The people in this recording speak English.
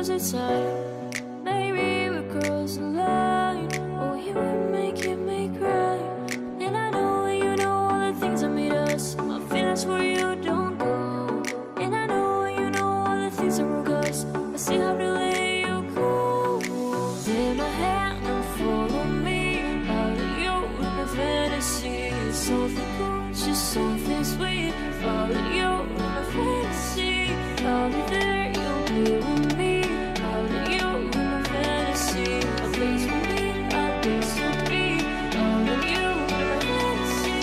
'cause it's time. Maybe we cross the line. Oh, you would make me cry. And I know you know all the things that made us. My feelings for you don't go. And I know you know all the things that broke us. I still have to let you go. Take my hand and follow me out of your fantasy. Something cool, just something sweet. Follow you in my fantasy. I'll be there, you'll be with me. Follow you in my fantasy. A place for me, a place for me. Follow you in my fantasy.